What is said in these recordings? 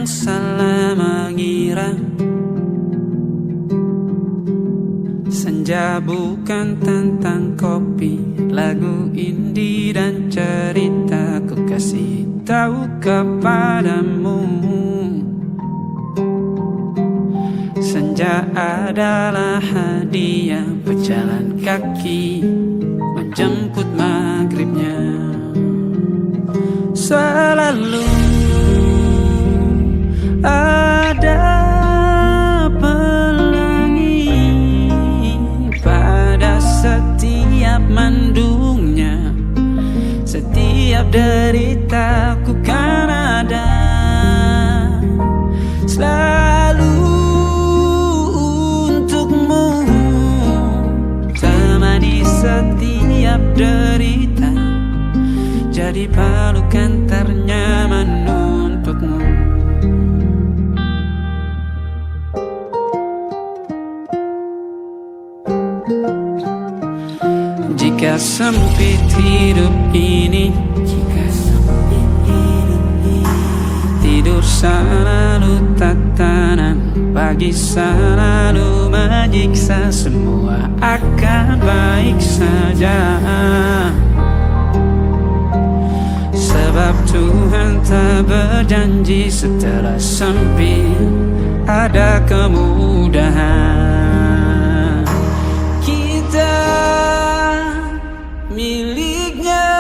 yang salah mengira senja bukan tentang kopi, lagu indie dan cerita ku kasih tahu kepadamu. Senja adalah hadiah pejalan kaki menjemput maghribnya. Selalu ada pelangi pada setiap mendungnya. Setiap derita ku kan ada selalu untukmu, temani setiap derita, jadi pelukan ternyaman untukmu. Jika sempit hidup ini, tidur selalu tatanan, pagi selalu menyiksa, semua akan baik saja. Sebab Tuhan tak berjanji setelah sempit ada kemudahan. Kita miliknya,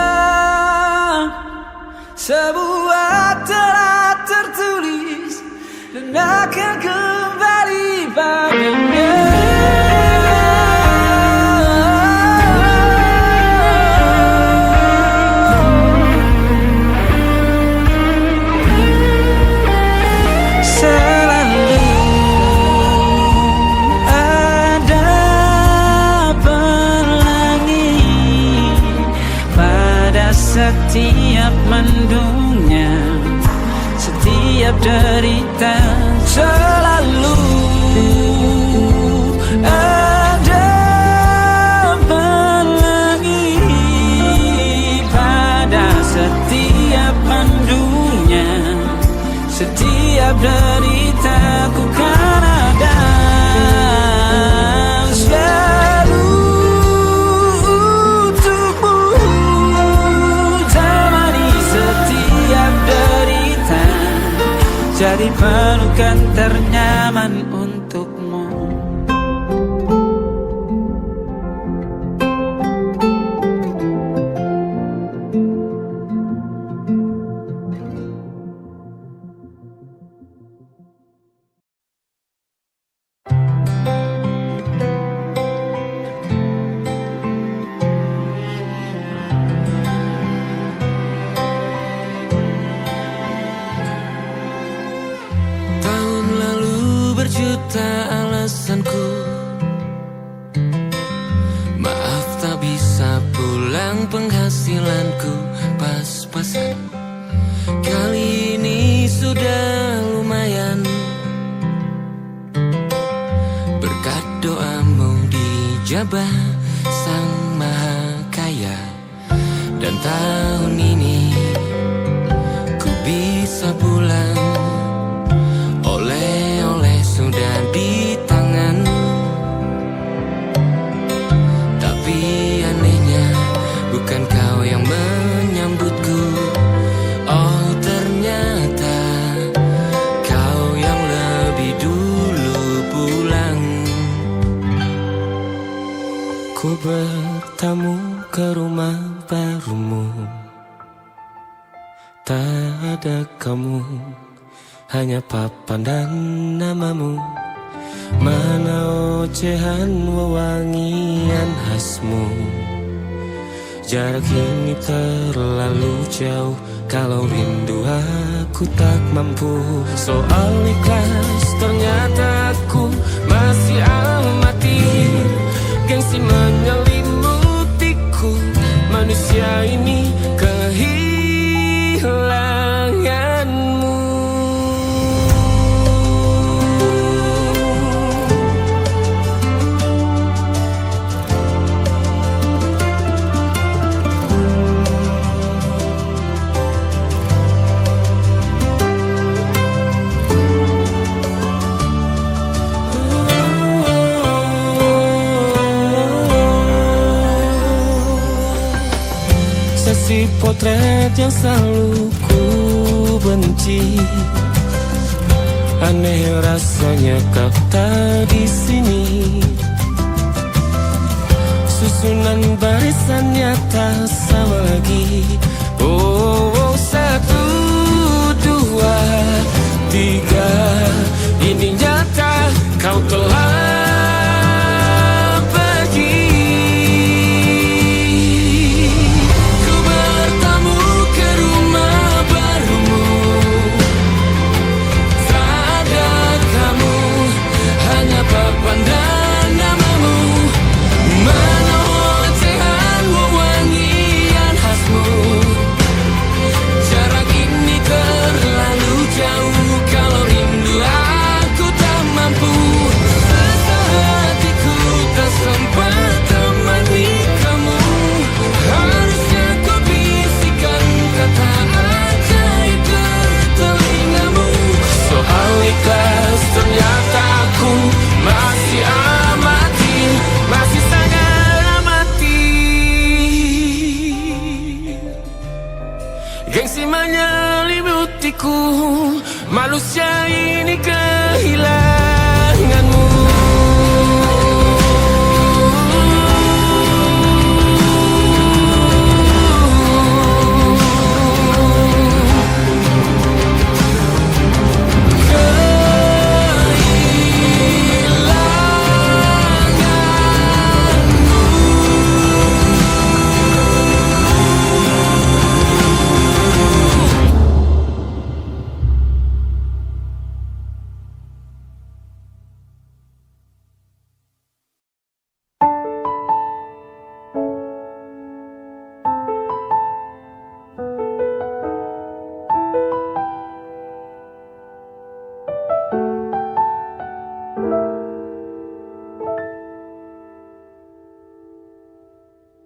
sebuah telah tertulis dan akan kembali padanya. Setiap mendungnya, setiap derita, selalu ada pelangi pada setiap mendungnya. Setiap derita ku kan ada selalu untukmu, jadi pelukan ternyaman untukmu. Berjuta alasanku, maaf tak bisa pulang, penghasilanku pas-pasan. Kali ini sudah lumayan, berkat doamu dijabah Sang Maha Kaya. Dan tahun ini ku bisa pulang, oleh-oleh sudah di tangan. Tapi anehnya bukan kau yang menyambutku. Oh ternyata kau yang lebih dulu pulang. Ku bertamu ke rumah barumu, tak ada kamu, hanya papan dan namamu. Mana ocehan wewangian khasmu. Jarak ini terlalu jauh, kalau rindu aku tak mampu. Soal ikhlas ternyata aku masih amati, gengsi menyelimutiku. Manusia ini kehilanganmu. potret yang selalu ku benci. Aneh rasanya kau tak di sini. Susunan barisannya tak sama lagi. Oh, 1, 2, 3. Ini nyata kau telah pergi. Ku bertamu ke rumah barumu. Tak ada kamu, hanya papan dan namamu. Mana ocehan wewangian khasmu. Jarak ini terlalu jauh. Kalau rindu aku tak mampu. Hatiku tak sempat temani kamu. Harusnya kau bisikan kata ajaib ke telingamu. Soal ikhlas ternyata aku masih amati, masih sangat amati. Gengsi menyelimutiku, manusia ini kehilanganmu.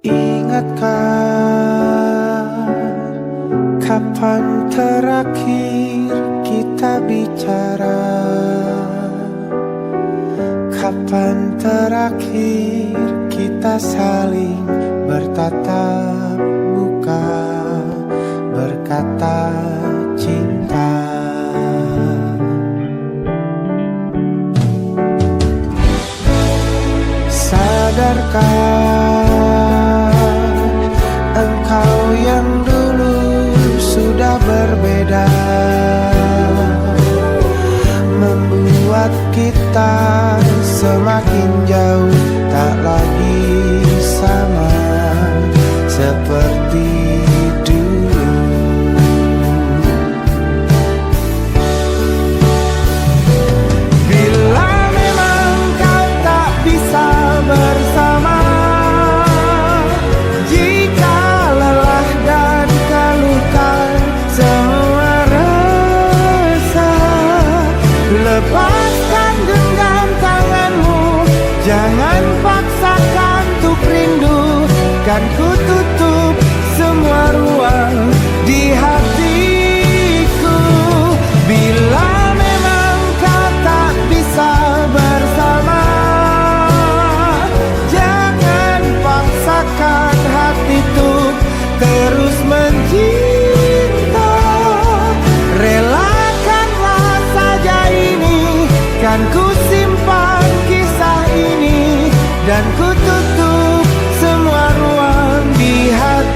Ingatkah kapan terakhir kita bicara? Kapan terakhir kita saling bertatap muka, berkata cinta? Sadarkah engkau yang dulu sudah berbeda, membuat kita semakin jauh, tak lagi sama seperti dulu. Bila memang kau tak bisa bersama, jika lelah dan keluhkan semua rasa, lepaskan genggam tanganmu, jangan paksakan untuk rindu. Kan ku tutup semua ruang di hatiku. Bila memang kau tak bisa bersama, jangan paksakan hati tuh terus mencinta. Relakanlah saja ini, kan ku simpan kisah ini, dan ku tutup semua ruang di hatiku.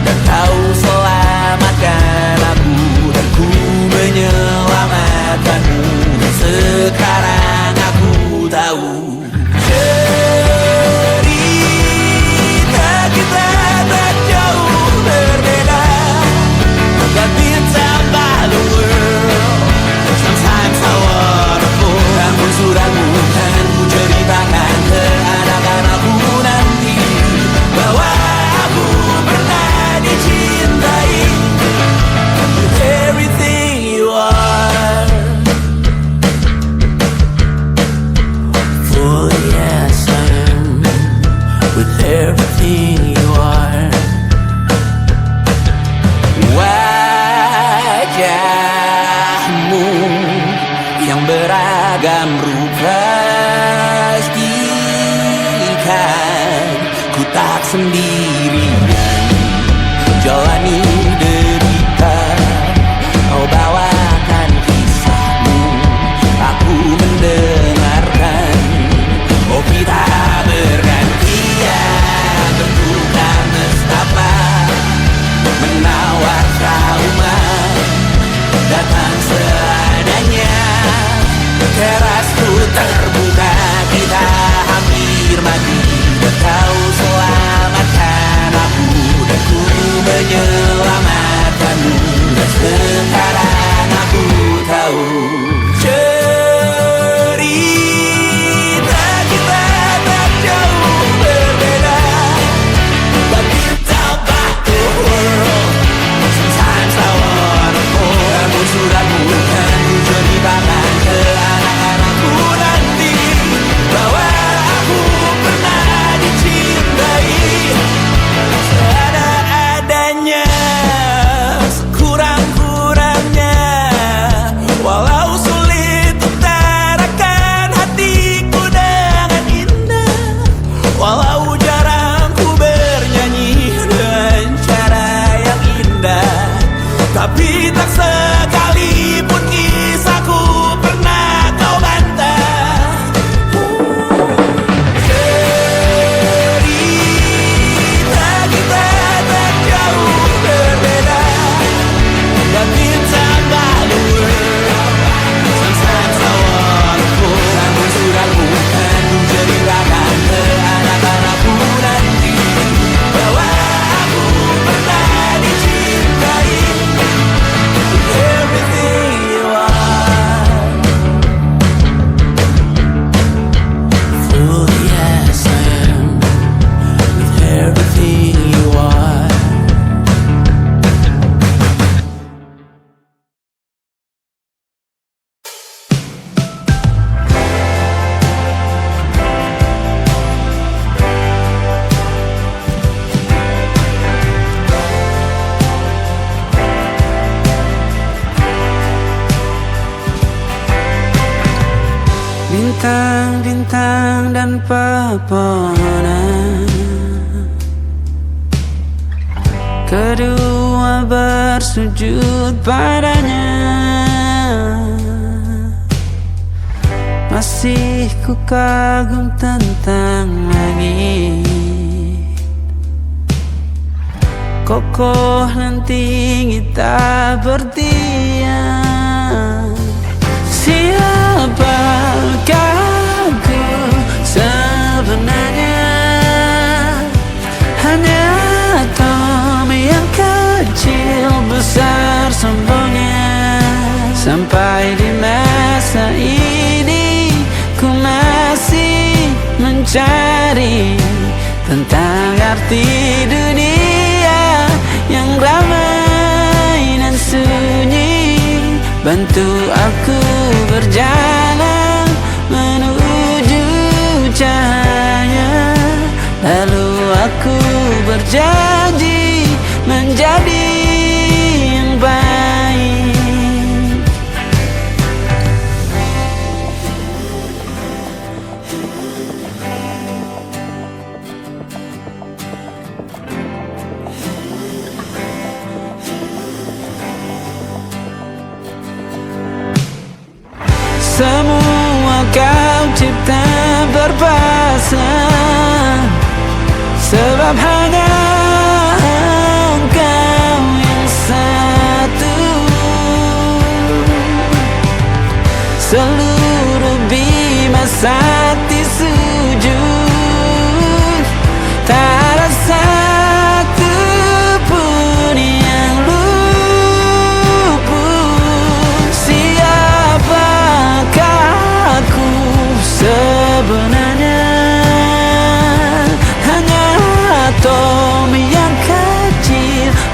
dan kau selamatkan aku, dan ku menyelamatkanmu. Dan sekarang aku tahu cerita kita tak jauh berbeda. But it's about the world. Sometimes I wanna fall. Namun suratmu kan ku ceritakan ke anak-anakku nanti bahwa aku pernah dicintai with everything you are. For yes I am with everything you are. Wajahmu yang beragam rupa pastikan ku tak sendirian jalani derita. Kau bawakan kisahmu, aku mendengarkan. Oh kita bergantian bertukar nestapa, menawar trauma datang seadanya. Terasku terbuka, kita hampir mati, dan kau selamatkan aku, dan ku menyelamatkanmu. Dan sekarang aku tahu cerita kita tak jauh berbeda. But it's about the world. Sometimes I wanna fall. Namun suratmu kan ku ceritakan ke anak-anakku nanti bahwa aku pernah dicintai seadanya, sekurang-kurangnya. Walau sulit utarakan hatiku dengan indah, walau jarang ku bernyanyi dengan cara yang indah, tapi tak sekalipun kisahku pernah kau bantah. Cerita kita tak jauh berbeda, but it's about the world. Sometimes I wanna fall. Namun suratmu kan ku ceritakan ke anak-anakku nanti bahwa aku pernah dicintai with everything you are. Fully yes I am with everything you are. Bintang-bintang dan pepohonan, kedua bersujud padanya. Masih ku kagum tentang langit, kokoh dan tinggi tak berdiam. Siapakah aku sebenarnya? Hanya atom yang kecil besar sombongnya. Sampai di masa ini ku masih mencari tentang arti dunia yang ramai dan sunyi. Bantu aku berjalan menuju cahaya, lalu aku berjanji menjadi yang baik. Semua kau cipta berpasang, sebab hanya engkau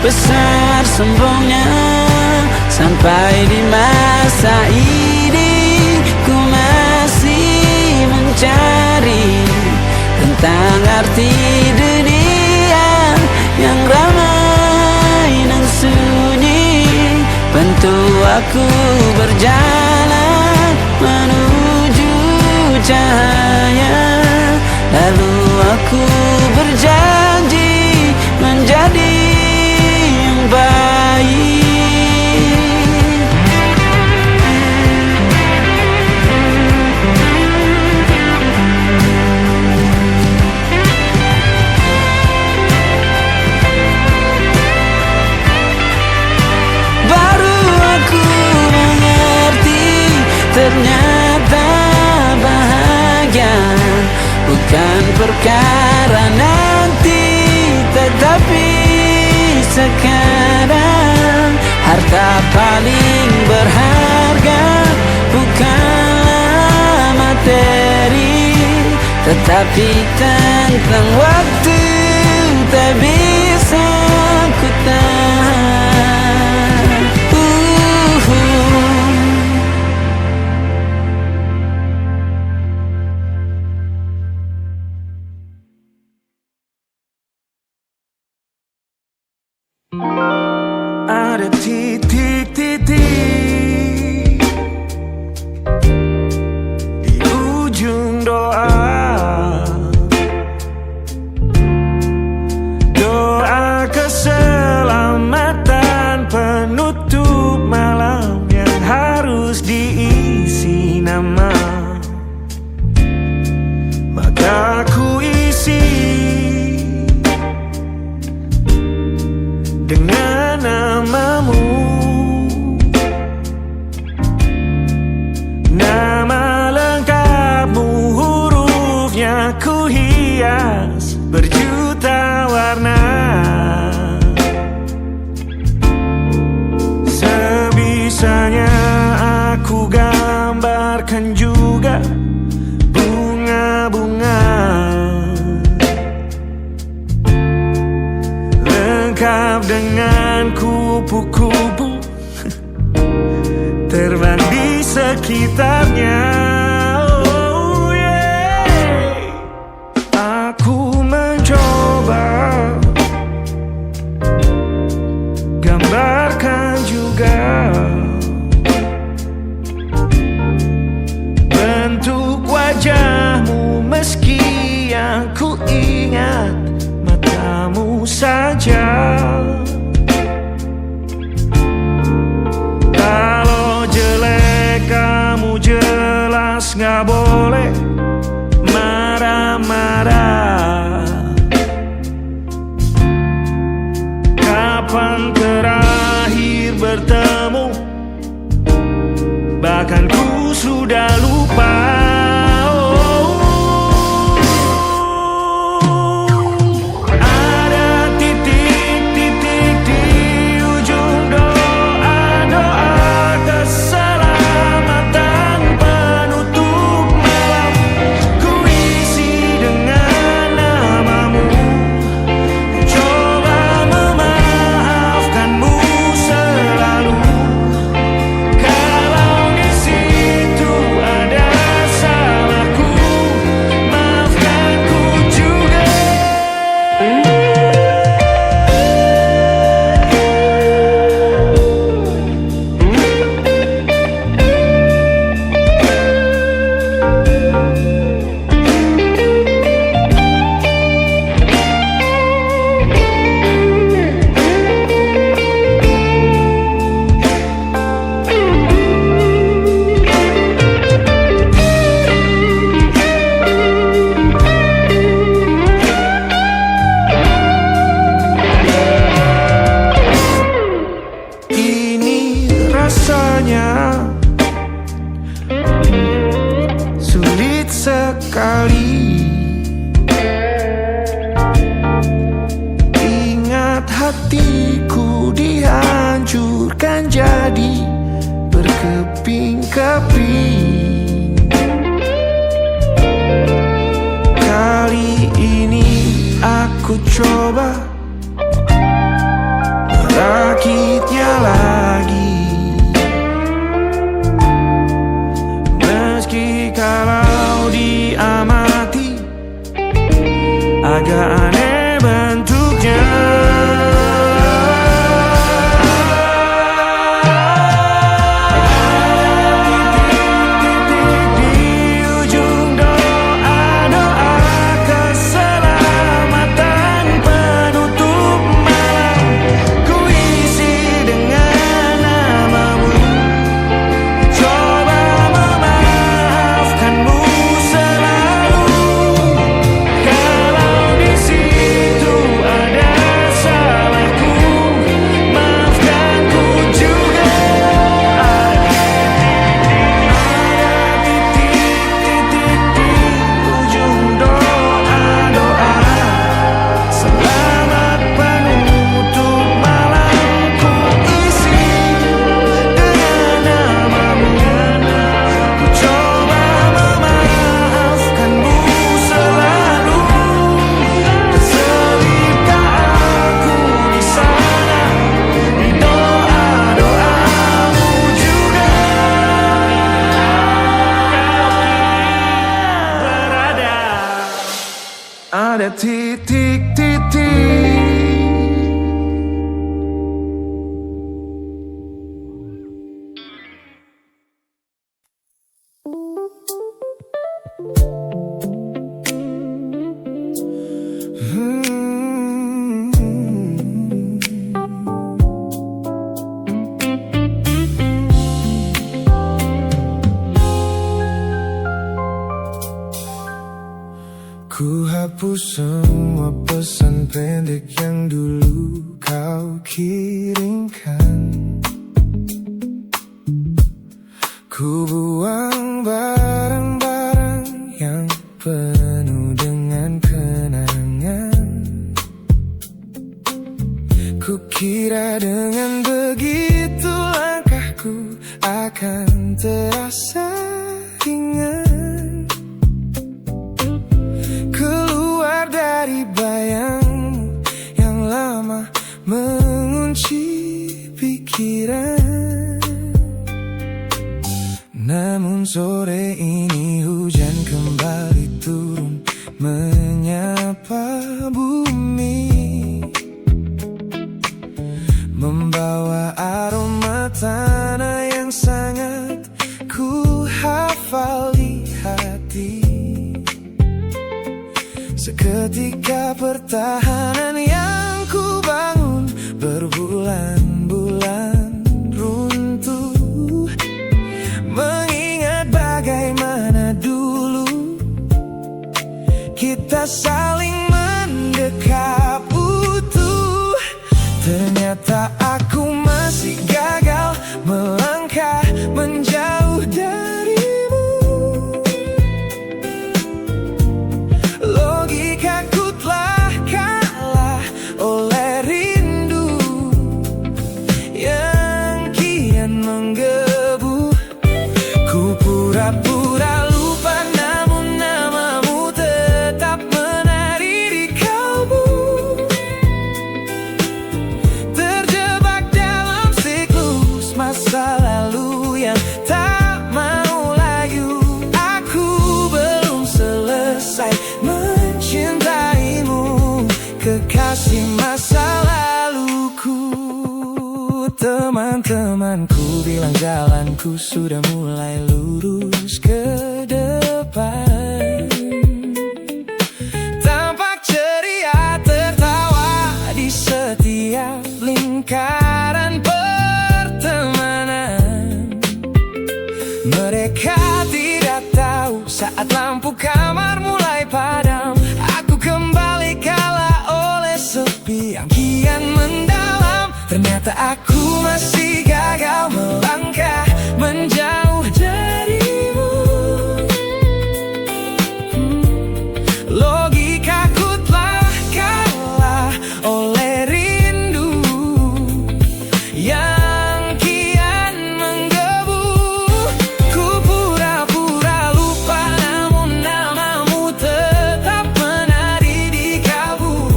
besar sombongnya. Sampai di masa ini ku masih mencari tentang arti dunia yang ramai dan sunyi. Bantu aku berjalan menuju cahaya, lalu aku berjanji menjadi yang baik. Baru aku mengerti, ternyata bahagia bukan perkara nanti, tetapi sekarang. Harta paling berharga bukanlah materi, tetapi tentang waktu tak bisa ku tahan. Ada titik-titik di ujung doa, doa keselamatan penutup malam yang harus diisi nama. Maka ku isi dengan namamu, nama lengkapmu, hurufnya ku hias berjuta warna. Sebisanya aku gambarkan juga bunga-bunga lengkap dengan kupu-kupu terbang di sekitarnya. Oh yeah. Aku mencoba gambarkan juga bentuk wajahmu, meski yang ku ingat matamu saja. Kalau jelek kamu jelas gak boleh marah-marah. Kapan terakhir bertemu, bahkan ku sudah lupa. sekali. Ingat hatiku dihancurkan jadi berkeping-keping. Kali ini aku coba sakitnya lagi. Meski kalau diamati agak aneh bentuknya. Ada titik-titik. Ku hapus semua pesan pendek yang dulu kau kirimkan. Ku buang barang-barang yang penuh dengan kenangan. Ku kira dengan begitu langkahku akan terasa ringan. Keluar dari bayangmu yang lama mengunci pikiran. Namun sore ini hujan kembali turun menyapa bumi, membawa aroma tanah yang sangat ku hafal di hati. Seketika pertahanan yang ku bangun berbulan-bulan runtuh. Mengingat bagaimana dulu kita saling mendekap utuh. Ternyata aku masih gagal melangkah menjauh darimu. Logikaku telah kalah oleh rindu yang kian menggebu. Ku pura-pura lupa, namun namamu tetap menari di kalbu. Terjebak dalam siklus masa lalu yang tak mau layu. Aku belum selesai mencintaimu, kekasih masa laluku. Teman-temanku bilang jalanku sudah mulai lurus ke depan. Tampak ceria tertawa di setiap lingkaran pertemanan. Mereka tidak tahu saat lampu kamar mulai padam, aku kembali kalah oleh sepi yang kian mendalam. Ternyata aku masih gagal melangkah menjauh darimu. Logikaku telah kalah oleh rindu yang kian menggebu. Ku pura-pura lupa, namun namamu tetap menari di kalbu.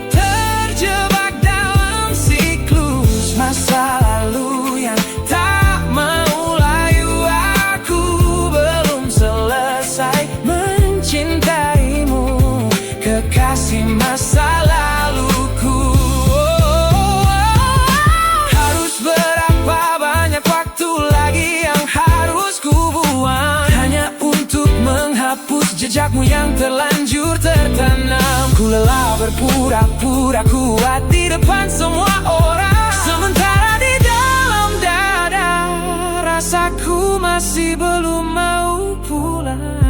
Terjebak dalam jejakmu yang terlanjur tertanam. Ku lelah berpura-pura kuat di depan semua orang, sementara di dalam dada rasaku masih belum mau pulang.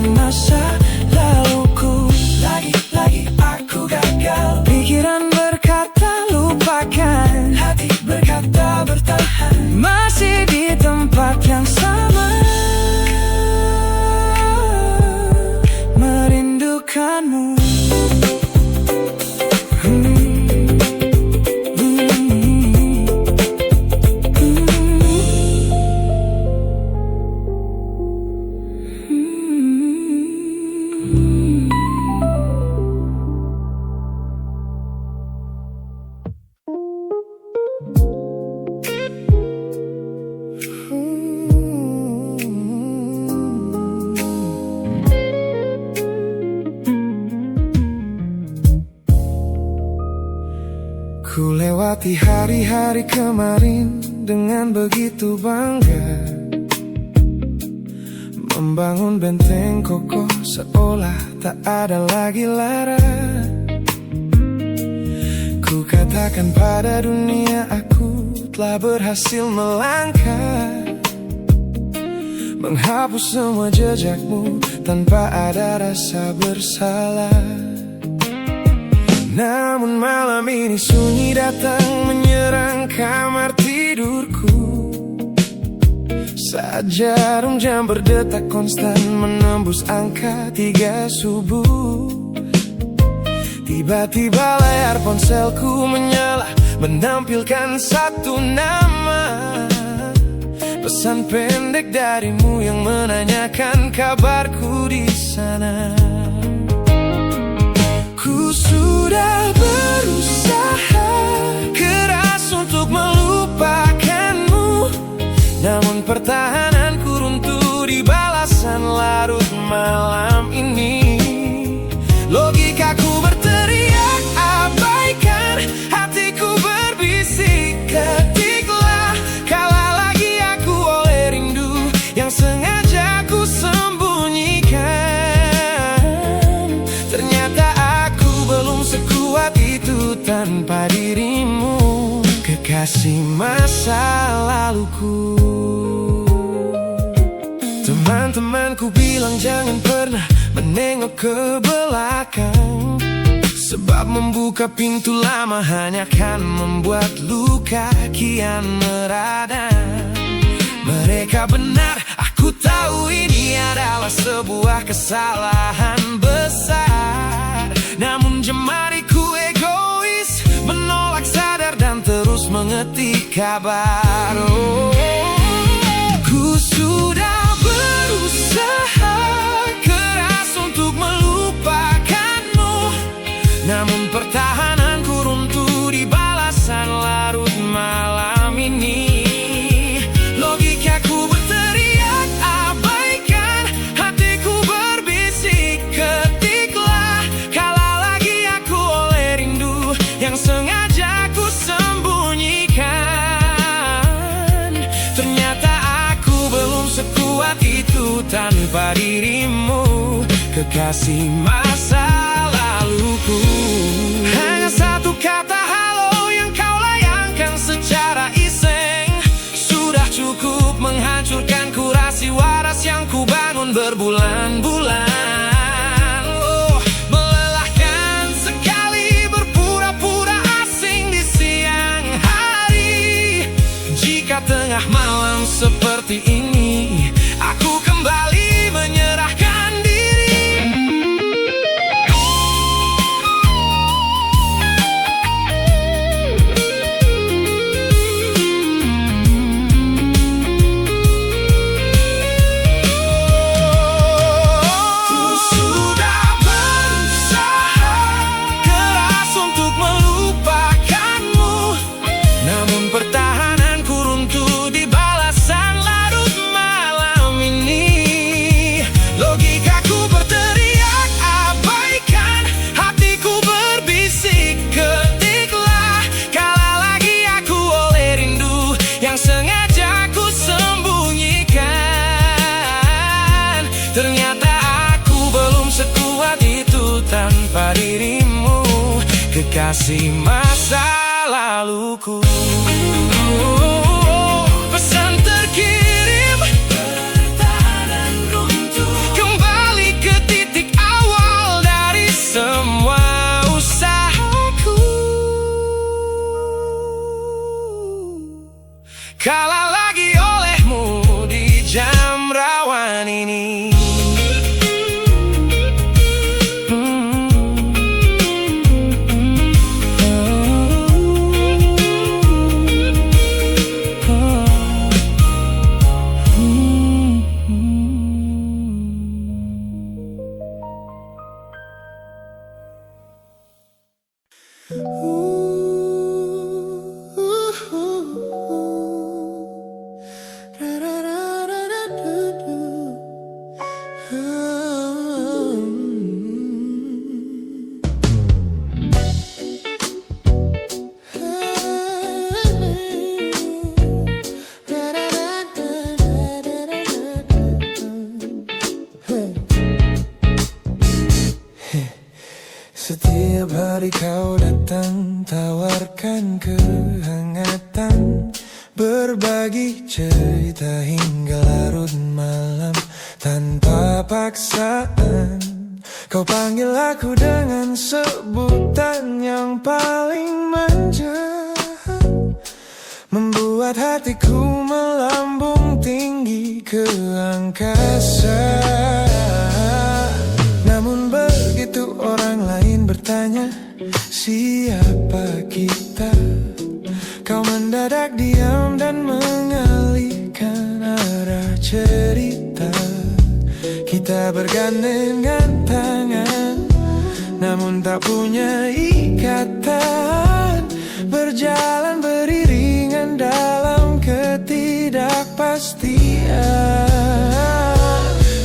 Masa laluku, lagi aku gagal. Pikiran berkata lupakan, hati berkata bertahan, masih di tempat yang sama, merindukanmu. Ku lewati hari-hari kemarin dengan begitu bangga, membangun benteng kokoh seolah tak ada lagi lara. Ku katakan pada dunia aku telah berhasil melangkah, menghapus semua jejakmu tanpa ada rasa bersalah. Namun malam ini sunyi datang menyerang kamar tidurku, saat jarum jam berdetak konstan menembus angka 3 subuh. Tiba-tiba layar ponselku menyala, menampilkan satu nama, pesan pendek darimu yang menanyakan kabarku di sana. Ku sudah berusaha keras untuk melupakanmu, namun pertahananku runtuh di balasan larut malam ini. Logikaku berteriak abaikan, hatiku berbisik ketiklah, kalah lagi aku oleh rindu yang sengaja ku sembunyikan. Ternyata belum sekuat itu tanpa dirimu, kekasih masa laluku. Teman-temanku bilang jangan pernah menengok ke belakang, sebab membuka pintu lama hanya akan membuat luka kian meradang. Mereka benar, aku tahu ini adalah sebuah kesalahan besar, namun jemariku egois menolak sadar dan terus mengetik kabar. Ku sudah berusaha keras untuk melupakanmu, namun pertahananku runtuh di balasan larut malam ini. Logikaku berteriak abaikan, hatiku berbisik ketiklah, kalah lagi aku oleh rindu yang sengaja ku sembunyikan. Ternyata aku belum sekuat itu tanpa dirimu, kekasih masa laluku. Hanya satu kata halo yang kau layangkan secara iseng sudah cukup menghancurkan tanpa dirimu, kekasih masa laluku. Pesan terkirim, pertahanan runtuh, kembali ke titik awal dari semua usahaku. Kalah lagi olehmu di jam rawan ini. Setiap hari kau datang, tawarkan kehangatan, berbagi cerita hingga larut malam tanpa paksaan. Kau panggil aku dengan sebutan yang paling manja, membuat hatiku melambung tinggi ke angkasa. Namun begitu orang lain bertanya, siapa kita? Kau mendadak diam dan mengalihkan arah cerita. Kita bergandengan tangan, namun tak punya ikatan, berjalan beriringan dalam ketidakpastian.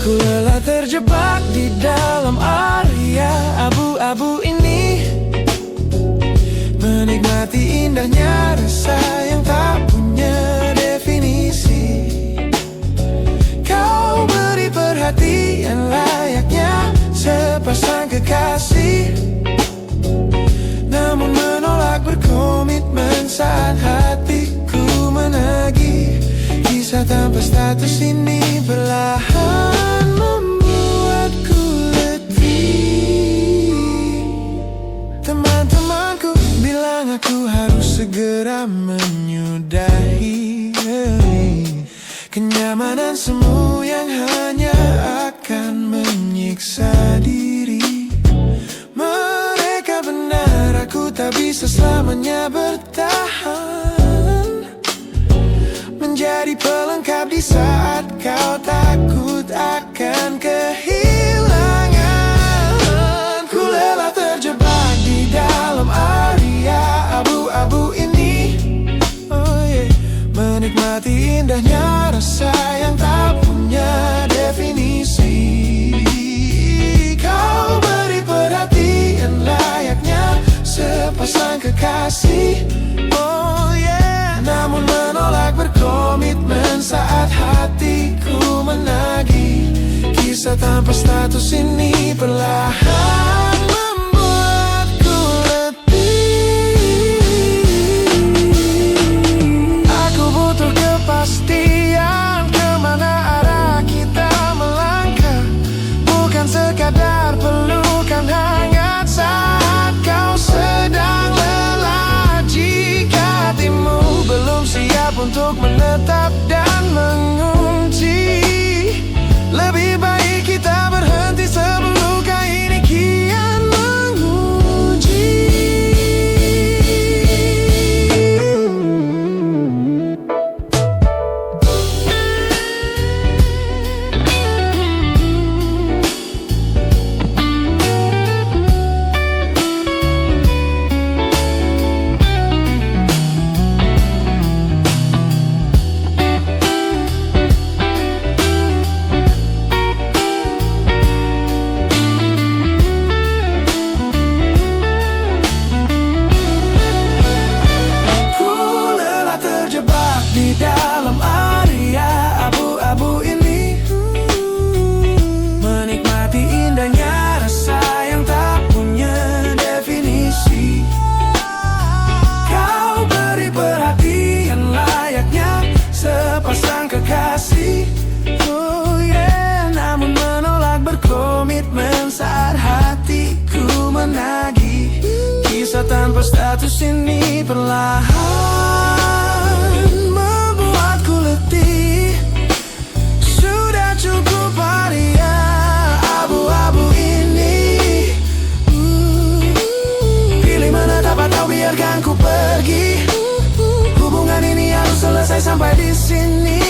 Ku lelah terjebak di dalam area abu-abu ini, menikmati indahnya rasa yang tak punya definisi. Kau beri perhatian layaknya sepasang kekasih, namun menolak berkomitmen saat hatiku menagih. Kisah tanpa status ini perlahan membuatku letih. Teman-temanku bilang aku harus segera menyudahi kenyamanan semu yang hanya akan menyiksa diri. Mereka benar, aku tak bisa selamanya bertahan, menjadi pelengkap di saat kau takut akan kehilangan. Ku lelah terjebak di dalam area abu-abu ini, menikmati indahnya rasa yang tak punya definisi. Kau beri perhatian layaknya sepasang kekasih, namun menolak berkomitmen saat hatiku menagih. Kisah tanpa status ini perlahan membuatku letih. Aku butuh kepastian kemana arah kita melangkah, bukan sekadar pelukan hangat saat kau sedang lelah. Jika hatimu belum siap untuk menetap dan mengunci, lebih baik kita berhenti sebelum luka ini kian Rasa tanpa status ini perlahan membuatku letih. Sudah cukup waria abu-abu ini. Pilih mana dapat tahu, biarkan ku pergi. Hubungan ini harus selesai sampai di sini.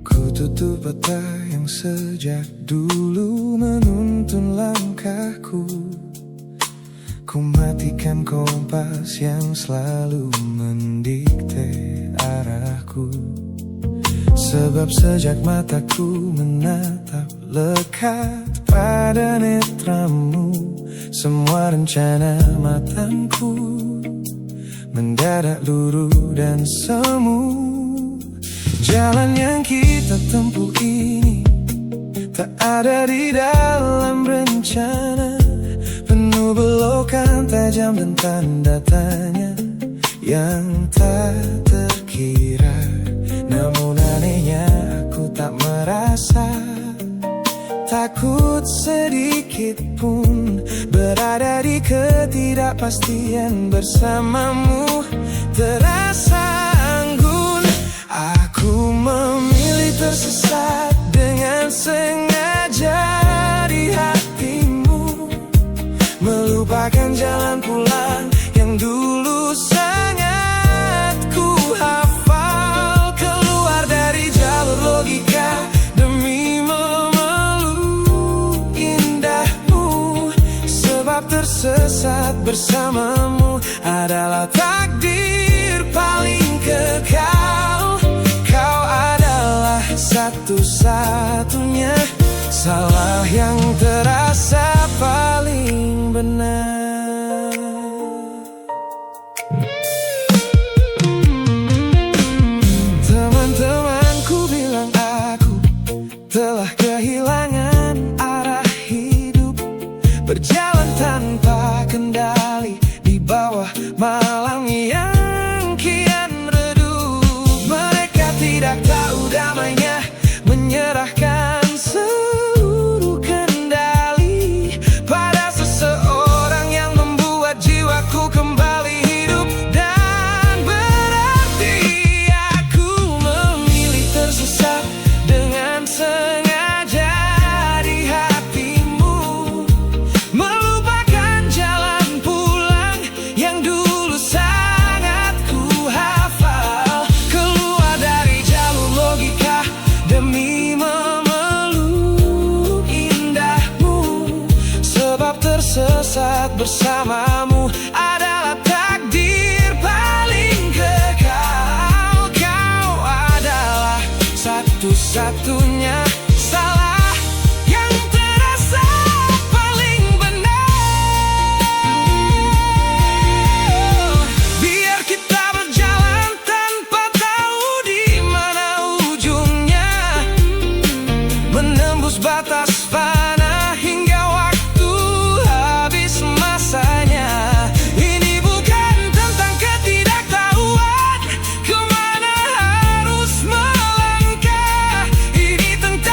Ku tutup mata yang sejak dulu menuntun langkahku. Ku matikan kompas yang selalu mendikte arahku. Sebab sejak mataku menatap lekat pada netramu, semua rencana matangku mendadak luruh dan semu. Jalan yang kita tempuh ini tak ada di dalam rencana, penuh belokan tajam dan tanda tanya yang tak terkira. Namun anehnya aku tak merasa takut sedikit pun berada di ketidakpastian bersamamu. Terasa anggun, aku memilih tersesat dengan sengaja di hatimu, melupakan jalan pulang yang dulu sangat ku hafal. Keluar dari jalur logika demi memeluk indahmu, sebab tersesat bersamamu adalah takdir paling kekal. Kau adalah satu-satunya salah yang terasa paling benar. Teman-temanku bilang aku telah kehilangan arah hidup, berjalan tanpa kendali di bawah malam yang kian redup. Mereka tidak tahu damainya menyerahkan seluruh kendali pada seseorang yang membuat jiwaku kembali hidup. Dan berarti aku memilih tersesat dengan sengaja di hatimu, melupakan jalan pulang yang dulu sangat ku hafal. Keluar dari jalur logika demi memeluk indahmu, sebab tersesat bersamamu adalah takdir paling kekal. Kau adalah satu-satunya salah yang terasa paling benar. Biar kita berjalan tanpa tahu di mana ujungnya, menembus batas fana hingga waktu habis masanya. Ini bukan tentang ketidaktahuan kemana harus melangkah, ini tentang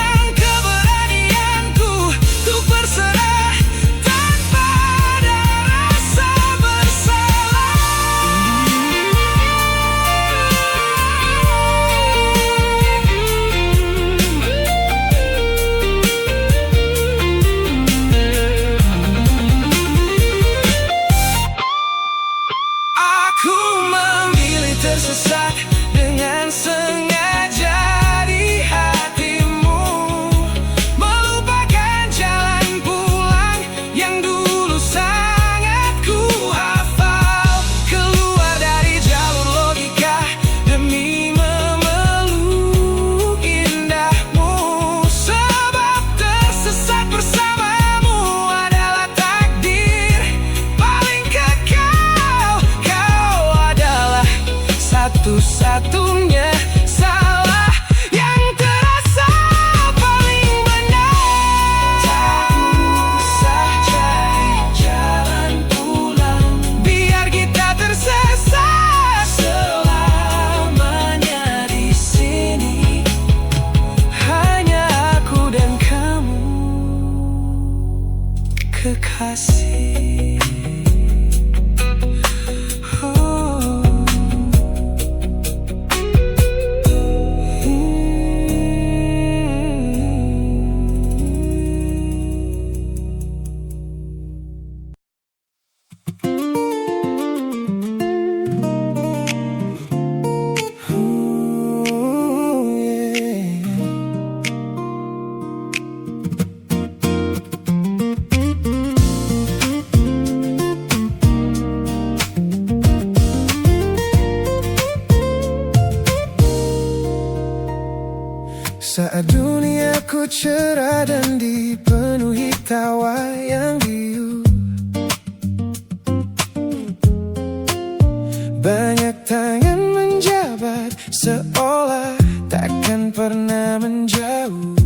Saat duniaku cerah dan dipenuhi tawa yang riuh, banyak tangan menjabat seolah takkan pernah menjauh.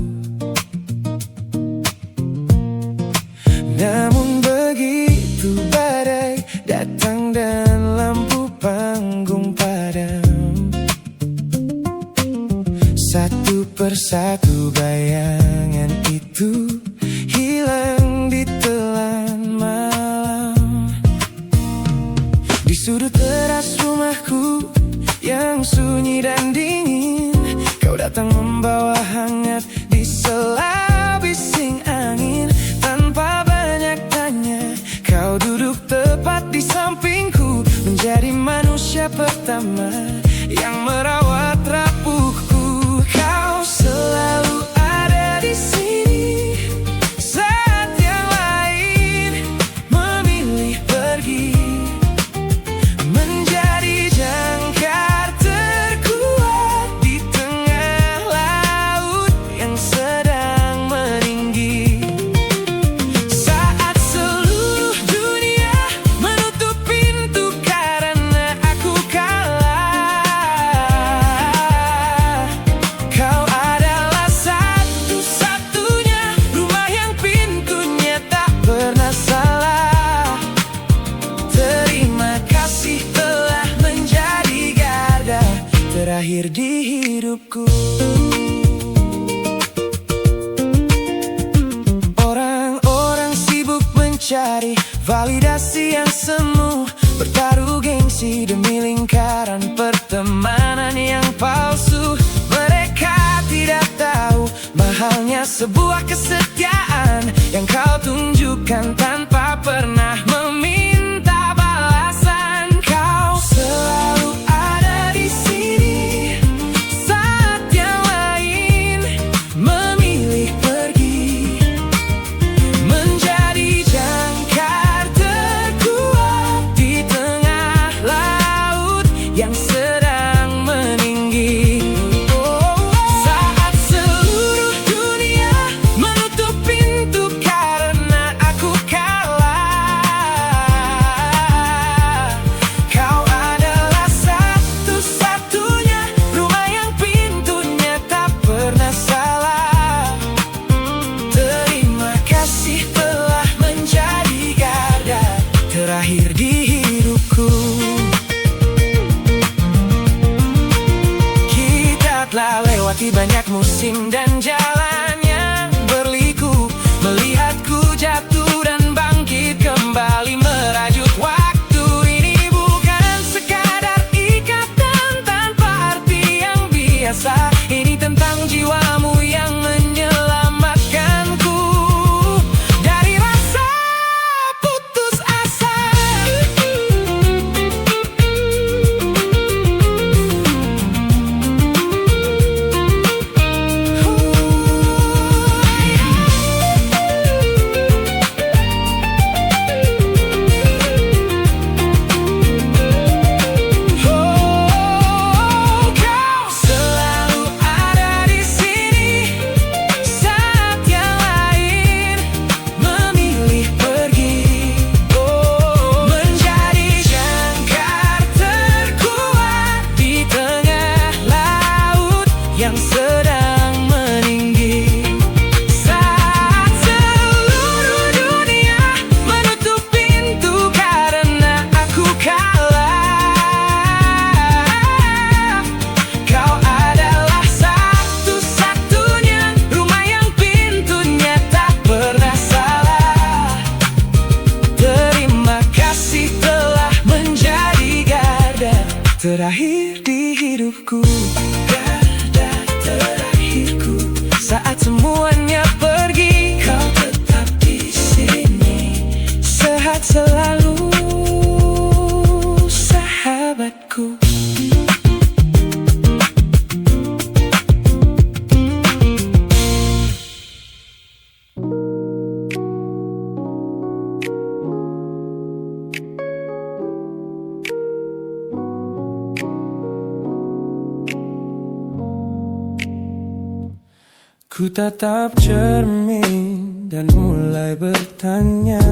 Namun begitu badai datang dan lampu panggung padam, satu persatu bayangan itu hilang di telan malam. Di sudut teras rumahku yang sunyi dan dingin, kau datang membawa hangat di sela bising angin. Tanpa banyak tanya, kau duduk tepat di sampingku, menjadi manusia pertama yang merawat rapuhku. Kau selalu ada di sini saat yang lain memilih pergi, menjadi jangkar terkuat di tengah laut yang sedang meninggi. Saat seluruh dunia menutup pintu karena aku kalah, kau adalah satu-satunya rumah yang pintunya tak pernah salah. Terima kasih telah menjadi garda terakhir di hidupku. Orang-orang sibuk mencari validasi yang semu, bertaruh gengsi demi lingkaran pertemanan yang palsu. Mereka tidak tahu mahalnya sebuah kesetiaan yang kau tunjukkan tanpa pernah meminta balasan. Kau selalu ada di sini saat yang lain memilih pergi, menjadi jangkar terkuat di tengah laut yang sedang meninggi. Saat seluruh dunia menutup pintu karena aku kalah, kau adalah satu-satunya rumah yang pintunya tak pernah salah. Terima kasih telah menjadi garda terakhir di hidupku. Kita telah lewati banyak musim dan jalan yang berliku, melihatku jatuh dan bangkit kembali merajut waktu. Ini bukan sekadar ikatan tanpa arti yang biasa, ini tentang jiwamu yang menyelamatkanku dari rasa putus asa. Kau selalu ada di sini saat yang lain memilih pergi, menjadi jangkar terkuat di tengah laut yang sedang meninggi. Saat seluruh dunia menutup pintu karena aku kalah, kau adalah satu-satunya rumah yang pintunya tak pernah salah. Terima kasih telah menjadi garda terakhir di hidupku, garda terakhirku. Saat semuanya pergi, kau tetap di sini, sehat selalu sahabatku. Ku tatap cermin dan mulai bertanya,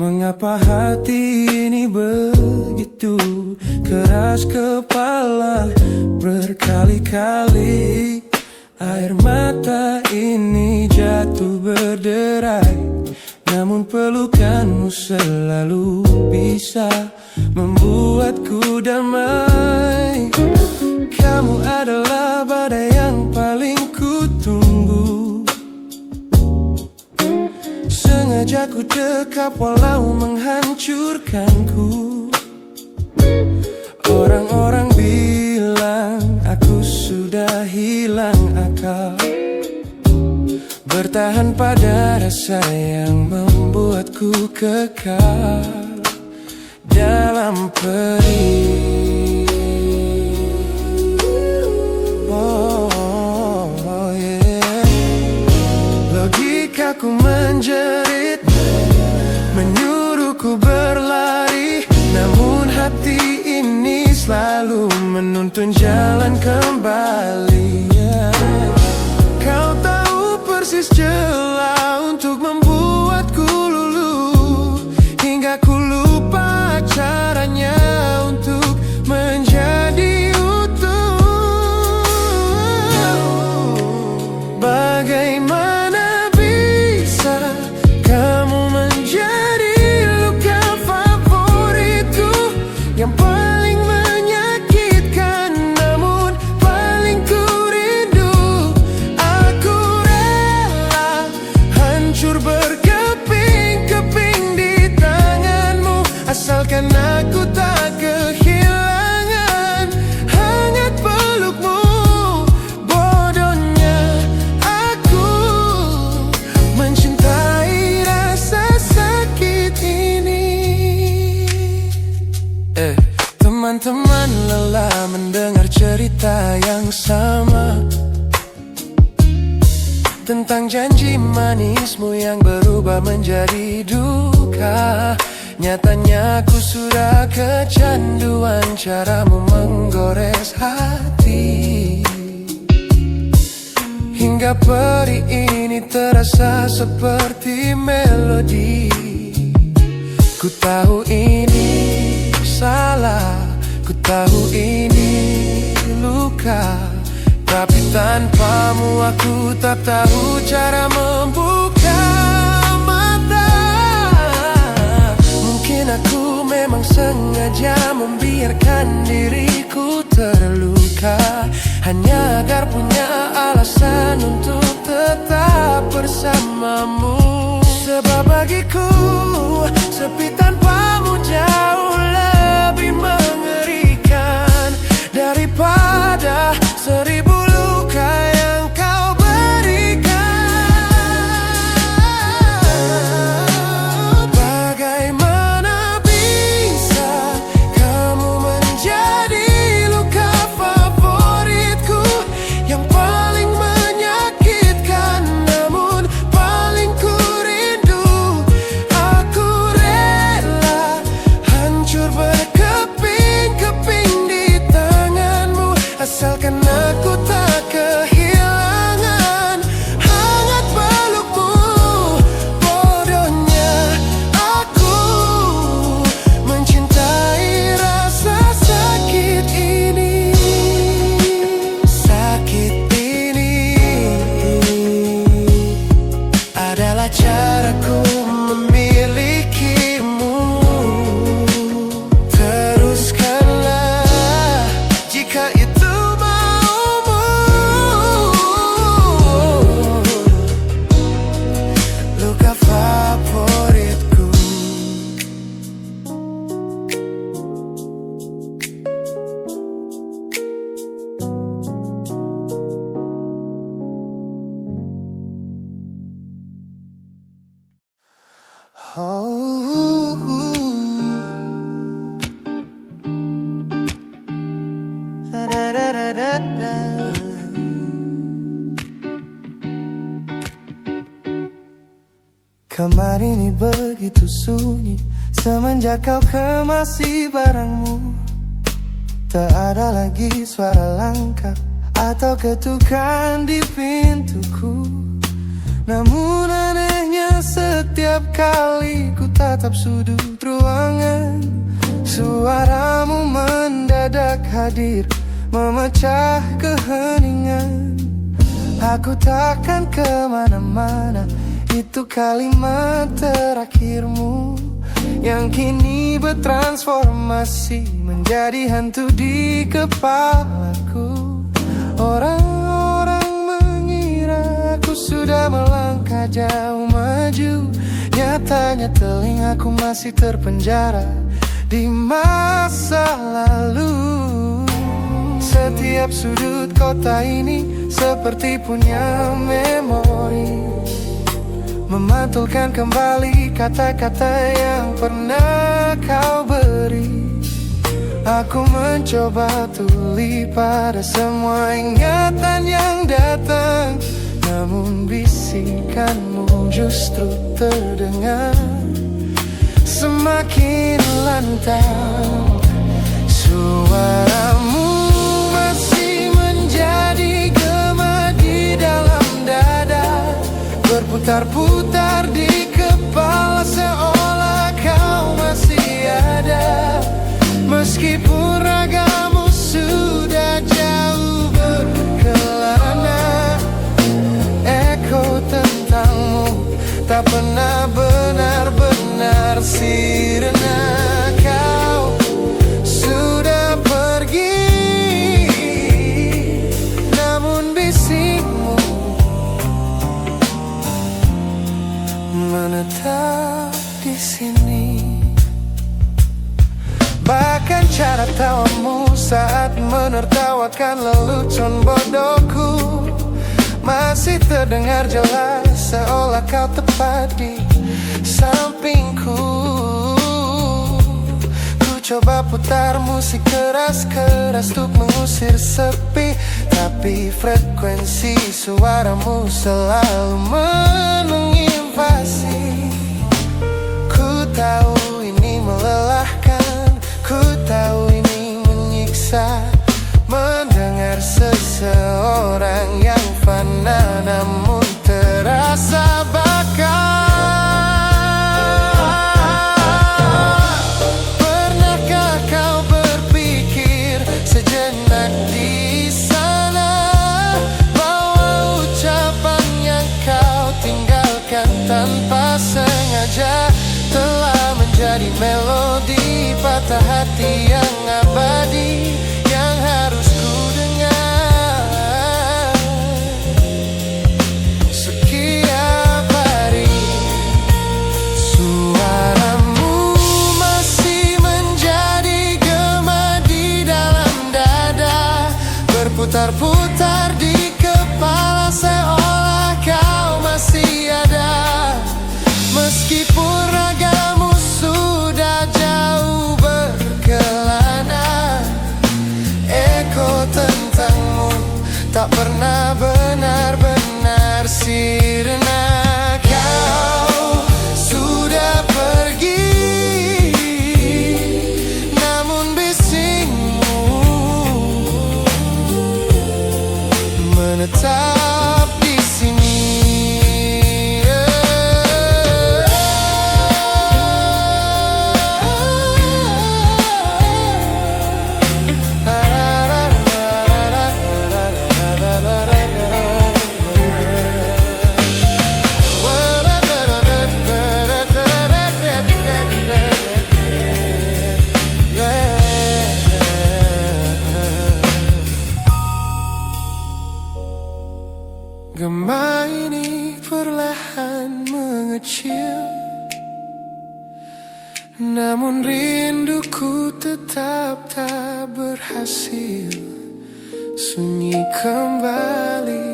mengapa hati ini begitu keras kepala? Berkali-kali air mata ini jatuh berderai, namun pelukanmu selalu bisa membuatku damai. Kamu adalah badai yang paling ku tunggu, sengaja ku dekap walau menghancurkanku. Orang-orang bilang aku sudah hilang akal, bertahan pada rasa yang membuatku kekal dalam perih. Logikaku menjerit, menyuruhku berlari, namun hati ini selalu menuntun jalan kembali. Kau tahu persis celah untuk membuatku luluh, hingga ku lupa caranya untuk menjadi utuh. Bagaimana bisa kamu menjadi luka favoritku, yang paling menyakitkan namun paling ku rindu. Aku rela hancur berkeping-keping di tanganmu, asalkan aku tak kehilangan hangat pelukmu. Bodohnya aku mencintai rasa sakit ini. Teman-teman lelah mendengar cerita yang sama tentang janji manismu yang berubah menjadi duka. Nyatanya aku sudah kecanduan caramu menggores hati, hingga perih ini terasa seperti melodi. Ku tahu ini salah, ku tahu ini luka, tapi tanpamu aku tak tahu cara membuka mata. Mungkin aku memang sengaja membiarkan diriku terluka, hanya agar punya alasan untuk tetap bersamamu. Sebab bagiku sepi tanpamu jauh lebih mengerikan daripada 1000 luka yang kau berikan. Bagaimana bisa kamu menjadi luka favoritku, yang paling menyakitkan namun paling ku rindu. Aku rela hancur berkeping-keping di tanganmu, asalkan aku tak kehilangan hangat pelukmu. Bodohnya aku mencintai rasa sakit ini. Sakit ini adalah caraku memilikimu. Teruskanlah jika itu maumu. Luka favoritku. Kamar ini begitu sunyi semenjak kau kemasi barangmu. Tak ada lagi suara langkah atau ketukan di pintuku. Namun anehnya setiap kali ku tatap sudut ruangan, suaramu mendadak hadir, memecah keheningan. Aku takkan kemana-mana, itu kalimat terakhirmu yang kini bertransformasi menjadi hantu di kepalaku. Orang-orang mengira aku sudah melangkah jauh maju, nyatanya telingaku masih terpenjara di masa lalu. Setiap sudut kota ini seperti punya memori, memantulkan kembali kata-kata yang pernah kau beri. Aku mencoba tuli pada semua ingatan yang datang, namun bisikanmu justru terdengar semakin lantang. Suaramu masih menjadi gema di dalam dada, berputar-putar di kepala seolah kau masih ada. Meskipun ragamu sudah jauh berkelana, eko tentangmu tak pernah benar-benar sirna. Kau sudah pergi, namun bisikmu menetap di sini. Bahkan cara tawamu saat menertawakan lelucon bodohku masih terdengar jelas, seolah kau tepat di sampingku. Ku coba putar musik keras-keras untuk mengusir sepi, tapi frekuensi suaramu selalu menginvasi. Ku tahu ini melelahkan, ku tahu ini menyiksa, mendengar seseorang yang fana namun terasa bakal. Pernahkah kau berpikir sejenak di sana bahwa ucapan yang kau tinggalkan tanpa sengaja telah menjadi melodi patah hati yang abadi, yang harus ku dengar setiap hari. Suaramu masih menjadi gema di dalam dada, berputar-putar di kepala seolah kau masih ada. Meskipun ragamu sudah jauh berkelana, eko tentangmu tak pernah benar-benar sirna. Kau sudah pergi, namun bisikmu menetap di sini. Gema ini perlahan mengecil, namun rinduku tetap tak berhasil sunyi kembali.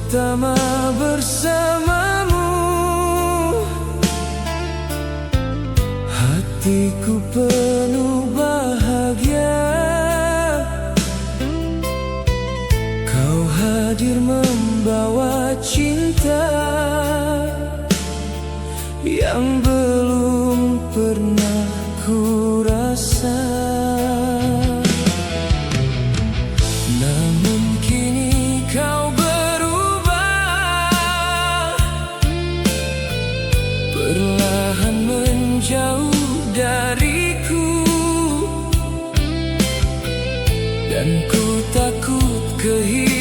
pertama bersamamu. Hatiku penuh bahagia, kau hadir membawa cinta yang belum pernah ku rasa. Namun kini kau berubah, perlahan menjauh dariku, dan ku takut kehilangan